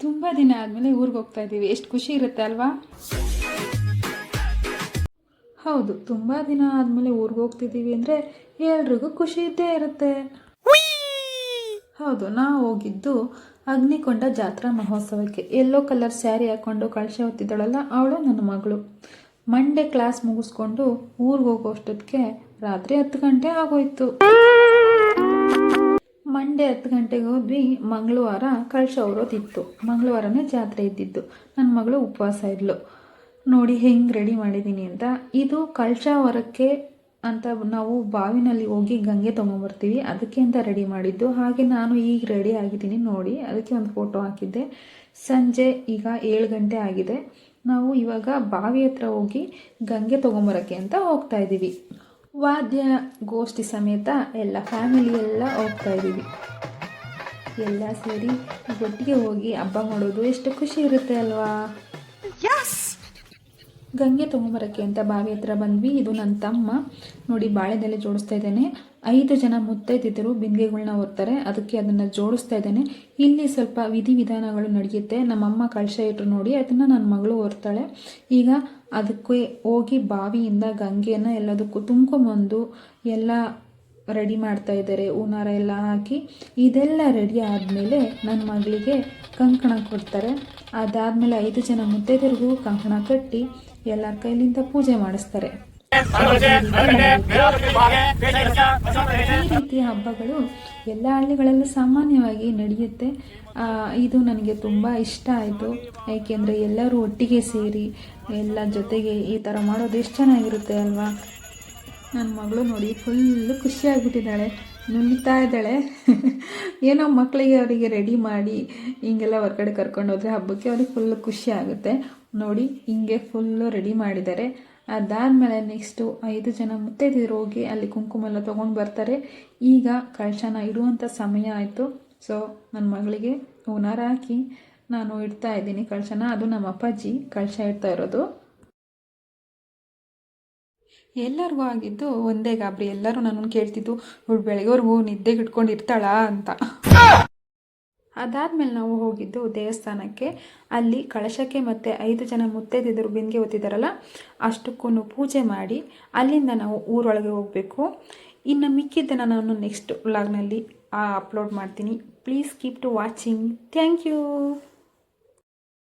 ತುಂಬ ದಿನ ಆದಮೇಲೆ ಊರಿಗೆ ಹೋಗ್ತಾ ಇದ್ದೀವಿ. ಎಷ್ಟು ಖುಷಿ ಇರುತ್ತೆ ಅಲ್ವಾ? ಹೌದು, ತುಂಬ ದಿನ ಆದಮೇಲೆ ಊರಿಗೆ ಹೋಗ್ತಿದ್ದೀವಿ ಅಂದರೆ ಎಲ್ರಿಗೂ ಖುಷಿ ಇದ್ದೇ ಇರುತ್ತೆ. ಹೌದು, ನಾವು ಹೋಗಿದ್ದು ಅಗ್ನಿಕೊಂಡ ಜಾತ್ರಾ ಮಹೋತ್ಸವಕ್ಕೆ. ಯೆಲ್ಲೋ ಕಲರ್ ಸ್ಯಾರಿ ಹಾಕ್ಕೊಂಡು ಕಳಶ ಹೊತ್ತಿದ್ದಳಲ್ಲ, ಅವಳು ನನ್ನ ಮಗಳು. ಮಂಡೇ ಕ್ಲಾಸ್ ಮುಗಿಸ್ಕೊಂಡು ಊರಿಗೆ ಹೋಗೋಷ್ಟೊತ್ತಿಗೆ ರಾತ್ರಿ 10 ಗಂಟೆ ಆಗೋಯ್ತು. ಮಂಡೇ 10 ಗಂಟೆಗೆ ಹೋದ್ವಿ. ಮಂಗಳವಾರ ಕಳಶ ಹೊರೋದಿತ್ತು. ಮಂಗಳವಾರನೇ ಜಾತ್ರೆ ಇದ್ದಿದ್ದು. ನನ್ನ ಮಗಳು ಉಪವಾಸ ಇದ್ಲು. ನೋಡಿ ಹೆಂಗೆ ರೆಡಿ ಮಾಡಿದ್ದೀನಿ ಅಂತ. ಇದು ಕಳಶ ಹೊರಕ್ಕೆ ಅಂತ ನಾವು ಬಾವಿನಲ್ಲಿ ಹೋಗಿ ಗಂಗೆ ತೊಗೊಂಬರ್ತೀವಿ, ಅದಕ್ಕೆ ಅಂತ ರೆಡಿ ಮಾಡಿದ್ದು. ಹಾಗೆ ನಾನು ಈಗ ರೆಡಿ ಆಗಿದ್ದೀನಿ ನೋಡಿ, ಅದಕ್ಕೆ ಒಂದು ಫೋಟೋ ಹಾಕಿದ್ದೆ. ಸಂಜೆ ಈಗ 7 ಗಂಟೆ ಆಗಿದೆ. ನಾವು ಇವಾಗ ಬಾವಿ ಹತ್ರ ಹೋಗಿ ಗಂಗೆ ತೊಗೊಂಬರೋಕ್ಕೆ ಅಂತ ಹೋಗ್ತಾ ಇದ್ದೀವಿ. ವಾದ್ಯ ಗೋಷ್ಠಿ ಸಮೇತ ಎಲ್ಲ ಫ್ಯಾಮಿಲಿ ಎಲ್ಲ ಹೋಗ್ತಾ ಇದ್ದೀವಿ. ಎಲ್ಲ ಸೇರಿ ಒಟ್ಟಿಗೆ ಹೋಗಿ ಹಬ್ಬ ಮಾಡೋದು ಎಷ್ಟು ಖುಷಿ ಇರುತ್ತೆ ಅಲ್ವಾ? ಗಂಗೆ ತೊಗೊಂಬರೋಕ್ಕೆ ಅಂತ ಬಾವಿ ಹತ್ರ ಬಂದ್ವಿ. ಇದು ನನ್ನ ತಮ್ಮ. ನೋಡಿ ಬಾಳೆದೆಲೆ ಜೋಡಿಸ್ತಾ ಇದ್ದೇನೆ. 5 ಜನ ಮುತ್ತೈದಿದ್ದರು ಬಿಂದಿಗೆಗಳನ್ನ ಹೊರ್ತಾರೆ, ಅದಕ್ಕೆ ಅದನ್ನು ಜೋಡಿಸ್ತಾ ಇದ್ದೇನೆ. ಇಲ್ಲಿ ಸ್ವಲ್ಪ ವಿಧಿವಿಧಾನಗಳು ನಡೆಯುತ್ತೆ. ನಮ್ಮಮ್ಮ ಕಳಶ ಇಟ್ಟರು ನೋಡಿ, ಅದನ್ನು ನನ್ನ ಮಗಳು ಹೊರ್ತಾಳೆ. ಈಗ ಅದಕ್ಕೆ ಹೋಗಿ ಬಾವಿಯಿಂದ ಗಂಗೆಯನ್ನು ಎಲ್ಲದಕ್ಕೂ ತುಂಬ್ಕೊಂಬಂದು ಎಲ್ಲ ರೆಡಿ ಮಾಡ್ತಾ ಇದ್ದಾರೆ. ಹೂನಾರ ಎಲ್ಲ ಹಾಕಿ ಇದೆಲ್ಲ ರೆಡಿ ಆದಮೇಲೆ ನನ್ನ ಮಗಳಿಗೆ ಕಂಕಣ ಕೊಡ್ತಾರೆ. ಅದಾದಮೇಲೆ 5 ಜನ ಮುತ್ತೈದರಿಗೂ ಕಂಕಣ ಕಟ್ಟಿ ಎಲ್ಲರ ಕೈಲಿಂದ ಪೂಜೆ ಮಾಡಿಸ್ತಾರೆ. ಈ ರೀತಿಯ ಹಬ್ಬಗಳು ಎಲ್ಲ ಹಳ್ಳಿಗಳಲ್ಲೂ ಸಾಮಾನ್ಯವಾಗಿ ನಡೆಯುತ್ತೆ. ಇದು ನನಗೆ ತುಂಬ ಇಷ್ಟ ಆಯಿತು. ಏಕೆಂದರೆ ಎಲ್ಲರೂ ಒಟ್ಟಿಗೆ ಸೇರಿ ಎಲ್ಲ ಜೊತೆಗೆ ಈ ಥರ ಮಾಡೋದು ಎಷ್ಟು ಚೆನ್ನಾಗಿರುತ್ತೆ ಅಲ್ವಾ? ನನ್ನ ಮಗಳು ನೋಡಿ ಫುಲ್ಲು ಖುಷಿಯಾಗಿಬಿಟ್ಟಿದ್ದಾಳೆ, ನುಲಿತಾ ಇದ್ದಾಳೆ. ಏನೋ ಮಕ್ಕಳಿಗೆ ಅವರಿಗೆ ರೆಡಿ ಮಾಡಿ ಹಿಂಗೆಲ್ಲ ಹೊರಗಡೆ ಕರ್ಕೊಂಡು ಹೋದರೆ ಹಬ್ಬಕ್ಕೆ ಅವ್ರಿಗೆ ಫುಲ್ಲು ಖುಷಿ ಆಗುತ್ತೆ. ನೋಡಿ ಹಿಂಗೆ ಫುಲ್ಲು ರೆಡಿ ಮಾಡಿದ್ದಾರೆ. ಅದಾದಮೇಲೆ ನೆಕ್ಸ್ಟು 5 ಜನ ಮುತ್ತೈದೆಯರು ಹೋಗಿ ಅಲ್ಲಿ ಕುಂಕುಮ ಎಲ್ಲ ತೊಗೊಂಡು ಬರ್ತಾರೆ. ಈಗ ಕಳಶನ ಇಡುವಂಥ ಸಮಯ ಆಯಿತು. ಸೊ ನನ್ನ ಮಗಳಿಗೆ ಹೂನಾರ ಹಾಕಿ ನಾನು ಇಡ್ತಾ ಇದ್ದೀನಿ ಕಳಶನ. ಅದು ನಮ್ಮ ಅಪ್ಪಾಜಿ ಕಳಶ ಇಡ್ತಾ ಇರೋದು. ಎಲ್ಲರಿಗೂ ಆಗಿದ್ದು ಒಂದೇ ಗಾಬರಿ. ಎಲ್ಲರೂ ನನ್ನನ್ನು ಕೇಳ್ತಿದ್ದು, ಇವಳು ಬೆಳಗ್ಗೆವರೆಗೂ ನಿದ್ದೆಗೆ ಇಟ್ಕೊಂಡು ಇರ್ತಾಳಾ ಅಂತ. ಅದಾದಮೇಲೆ ನಾವು ಹೋಗಿದ್ದು ದೇವಸ್ಥಾನಕ್ಕೆ. ಅಲ್ಲಿ ಕಳಶಕ್ಕೆ ಮತ್ತು 5 ಜನ ಮುತ್ತೈದೆಯರು ಬಿಂದಿಗೆ ಹೊತ್ತಿದ್ದಾರಲ್ಲ, ಅಷ್ಟಕ್ಕೂ ಪೂಜೆ ಮಾಡಿ ಅಲ್ಲಿಂದ ನಾವು ಊರೊಳಗೆ ಹೋಗಬೇಕು. ಇನ್ನು ಮಿಕ್ಕಿದ್ದನ್ನು ನಾನು ನೆಕ್ಸ್ಟ್ ವ್ಲಾಗ್ನಲ್ಲಿ ಅಪ್ಲೋಡ್ ಮಾಡ್ತೀನಿ. Please keep to watching. Thank you.